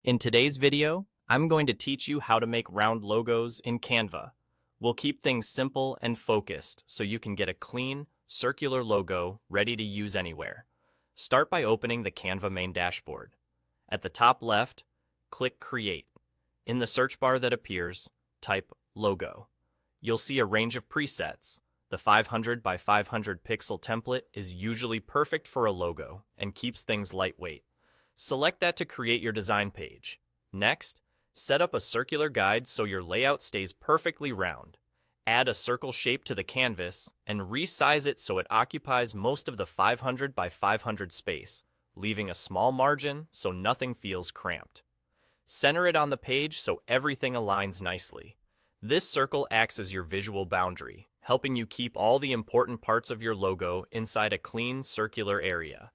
In today's video, I'm going to teach you how to make round logos in Canva. We'll keep things simple and focused so you can get a clean, circular logo ready to use anywhere. Start by opening the Canva main dashboard. At the top left, click Create. In the search bar that appears, type Logo. You'll see a range of presets. The 500 by 500 pixel template is usually perfect for a logo and keeps things lightweight. Select that to create your design page. Next, set up a circular guide so your layout stays perfectly round. Add a circle shape to the canvas and resize it so it occupies most of the 500 by 500 space, leaving a small margin so nothing feels cramped. Center it on the page so everything aligns nicely. This circle acts as your visual boundary, helping you keep all the important parts of your logo inside a clean, circular area.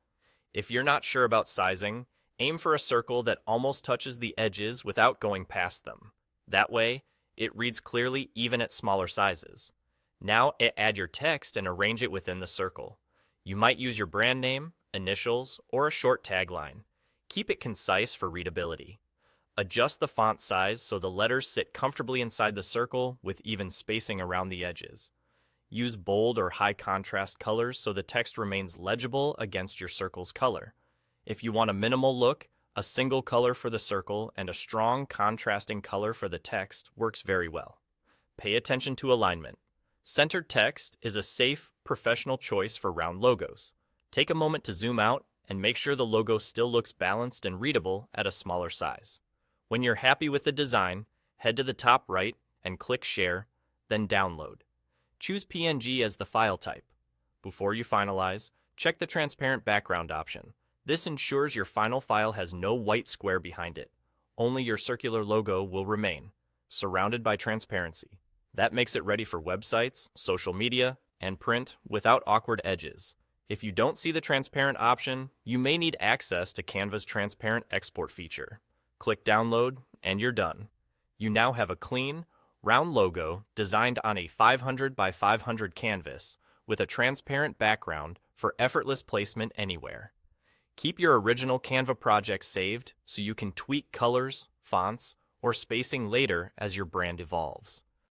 If you're not sure about sizing, aim for a circle that almost touches the edges without going past them. That way, it reads clearly even at smaller sizes. Now, add your text and arrange it within the circle. You might use your brand name, initials, or a short tagline. Keep it concise for readability. Adjust the font size so the letters sit comfortably inside the circle with even spacing around the edges. Use bold or high contrast colors so the text remains legible against your circle's color. If you want a minimal look, a single color for the circle and a strong contrasting color for the text works very well. Pay attention to alignment. Centered text is a safe, professional choice for round logos. Take a moment to zoom out and make sure the logo still looks balanced and readable at a smaller size. When you're happy with the design, head to the top right and click Share, then Download. Choose PNG as the file type. Before you finalize, check the transparent background option. This ensures your final file has no white square behind it. Only your circular logo will remain, surrounded by transparency. That makes it ready for websites, social media, and print without awkward edges. If you don't see the transparent option, you may need access to Canva's transparent export feature. Click Download, and you're done. You now have a clean, round logo designed on a 500 by 500 canvas with a transparent background for effortless placement anywhere. Keep your original Canva project saved so you can tweak colors, fonts, or spacing later as your brand evolves.